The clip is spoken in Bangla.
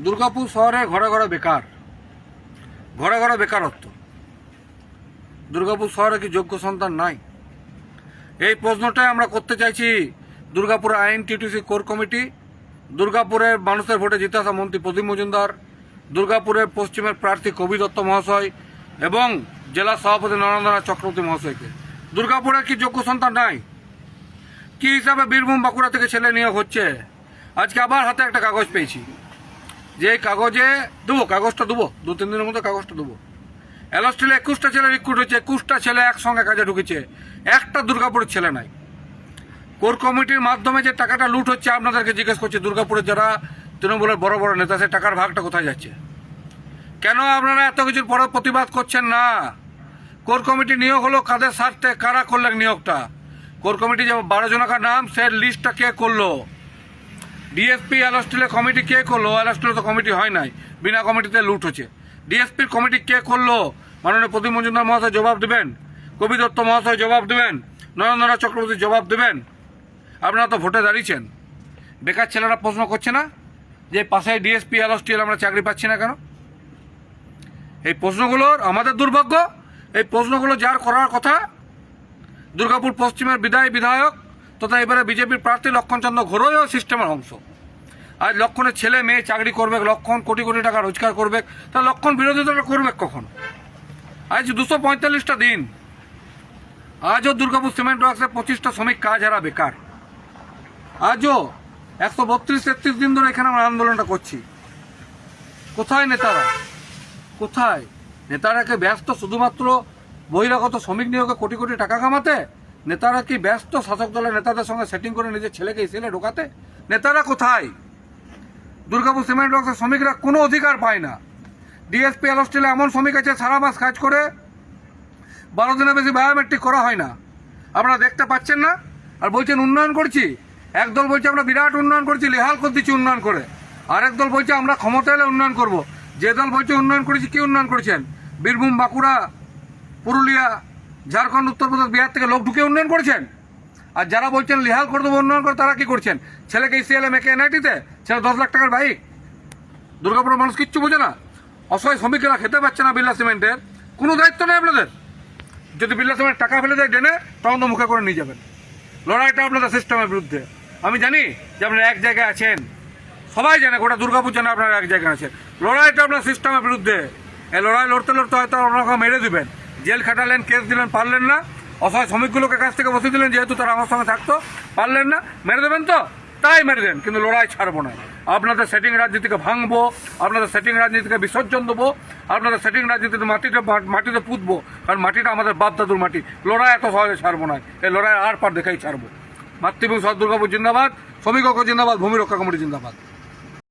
দুর্গাপুর শহরে ঘরে ঘরে বেকার, ঘরে ঘরে বেকারত্ব। দুর্গাপুর শহরে কি যোগ্য সন্তান নাই? এই প্রশ্নটাই আমরা করতে চাইছি দুর্গাপুর আইএনটিটিউসি কোর কমিটি, দুর্গাপুরের মানুষের ভোটে জিতে আসা মন্ত্রী প্রদীপ মজুমদার, দুর্গাপুরের পশ্চিমের প্রার্থী কবি দত্ত মহাশয় এবং জেলা সভাপতি নরেন্দ্রনাথ চক্রবর্তী মহাশয়কে। দুর্গাপুরের কি যোগ্য সন্তান নাই? কি হিসাবে বীরভূম বাঁকুড়া থেকে ছেলে নিয়োগ হচ্ছে? আজকে আবার হাতে একটা কাগজ পেয়েছি, যে এই কাগজে দেবো, কাগজটা দেবো, 2-3 দিনের মধ্যে কাগজটা দেবো। এলস্টিলে 21টা ছেলে রিক্রুট হয়েছে, 21টা ছেলে একসঙ্গে কাজে ঢুকেছে, একটা দুর্গাপুরের ছেলে নাই। কোর কমিটির মাধ্যমে যে টাকাটা লুট হচ্ছে, আপনাদেরকে জিজ্ঞেস করছি, দুর্গাপুরের যারা তৃণমূলের বড় বড় নেতা, সেই টাকার ভাগটা কোথায় যাচ্ছে? কেন আপনারা এত কিছুর পরে প্রতিবাদ করছেন না? কোর কমিটি নিয়োগ হলো কাদের স্বার্থে? কারা করলেন নিয়োগটা? কোর কমিটি যে 12 জনকার নাম, সে লিস্টটা কে করলো? ডিএসপি এলস্টিলে কমিটি কে করলো? এলস্টিলে তো কমিটি হয় নাই, বিনা কমিটিতে লুট হচ্ছে। ডিএসপির কমিটি কে করলো? মাননীয় প্রদীপ মজুমদার মহাশয় জবাব দেবেন, কবি দত্ত মহাশয় জবাব দেবেন, নরেন্দ্রনাথ চক্রবর্তী জবাব দেবেন। আপনারা তো ভোটে দাঁড়িয়েছেন, বেকার ছেলেরা প্রশ্ন করছে না যে পাশে ডিএসপি এলস্টিল আমরা চাকরি পাচ্ছি না কেন? এই প্রশ্নগুলোর আমাদের দুর্ভাগ্য। এই প্রশ্নগুলো যার করার কথা, দুর্গাপুর পশ্চিমের বিধায়ক তথা এবারে বিজেপির প্রার্থী লক্ষণচন্দ্র ঘোরইও সিস্টেমের অংশ। আজ লক্ষণের ছেলে মেয়ে চাকরি করবে, লক্ষণ কোটি কোটি টাকা রোজগার করবে, তা লক্ষণ বিরোধিতা করবে কখন? আজ 245টা দিন, আজও দুর্গাপুর সিমেন্ট ওয়ার্কসে 25টা শ্রমিক কাজ হারা বেকার। আজও 132-33 দিন ধরে এখানে আমরা আন্দোলনটা করছি। কোথায় নেতারা? কোথায় নেতারা? কি ব্যস্ত শুধুমাত্র বহিরাগত শ্রমিক নিয়োগে কোটি কোটি টাকা কামাতে? নেতারা কি ব্যস্ত শাসক দলের নেতাদের সঙ্গে সেটিং করে নিজের ছেলেকে ইসেলে ঢোকাতে? নেতারা কোথায়? দুর্গাপুর সিমেন্ট ওয়ার্কসের শ্রমিকরা কোনো অধিকার পায় না। ডিএসপি এলস্টিলে এমন শ্রমিক আছে সারা মাস কাজ করে, 12 দিনের বেশি বায়োমেট্রিক করা হয় না। আপনারা দেখতে পাচ্ছেন না? আর বলছেন উন্নয়ন করছি। একদল বলছে আমরা বিরাট উন্নয়ন করছি, লেহাল করে দিচ্ছি উন্নয়ন করে। আরেক দল বলছে আমরা ক্ষমতা এলে উন্নয়ন করব। যে দল বলছে উন্নয়ন করেছি, কি উন্নয়ন করেছেন? বীরভূম, বাঁকুড়া, পুরুলিয়া, ঝাড়খণ্ড, উত্তরপ্রদেশ, বিহার থেকে লোক ঢুকে উন্নয়ন করেছেন। আর যারা বলছেন লেহাল করে দেবো উন্নয়ন করে, তারা কি করছেন? ছেলেকে ইসিএলএ মেকে এনআইটিতে, ছেলে 10 লাখ টাকার বাইক। দুর্গাপুরের মানুষ কিচ্ছু বোঝে না। অসহায় শ্রমিকেরা খেতে পাচ্ছে না বিড়লা সিমেন্টের, কোনো দায়িত্ব নেই আপনাদের। যদি বিড়লা সিমেন্ট টাকা ফেলে দেয় ডেনে, তখন তো মুখে করে নিয়ে যাবেন। লড়াইটা আপনাদের সিস্টেমের বিরুদ্ধে। আমি জানি যে আপনারা এক জায়গায় আছেন, সবাই জানে, গোটা দুর্গাপুর জানে আপনারা এক জায়গায় আছেন। লড়াইটা আপনার সিস্টেমের বিরুদ্ধে। এই লড়াই লড়তে লড়তে হয়তো আপনাকে মেরে দিবেন, জেল খাটালেন, কেস দিলেন, পারলেন না। অসহায় শ্রমিকগুলোকে কাছ থেকে বসে দিলেন, যেহেতু তারা আমার সঙ্গে থাকতো, পারলেন না, মেরে দেবেন তো তাই মেরে দেন, কিন্তু লড়াই ছাড়বো না। আপনাদের সেটিং রাজনীতিকে ভাঙবো, আপনাদের সেটিং রাজনীতিকে বিসর্জন দেবো, আপনাদের সেটিং রাজনীতিতে মাটিতে পুঁতবো, কারণ মাটিটা আমাদের বাপ দাদুর মাটি। লড়াই এত সহজে ছাড়বো না, এই লড়াই আর পার দেখাই ছাড়বো। মাতৃভূমি সৎ দুর্গাপুর জিন্দাবাদ, শ্রমিক ঐক্য জিন্দাবাদ, ভূমি রক্ষা কমিটি জিন্দাবাদ।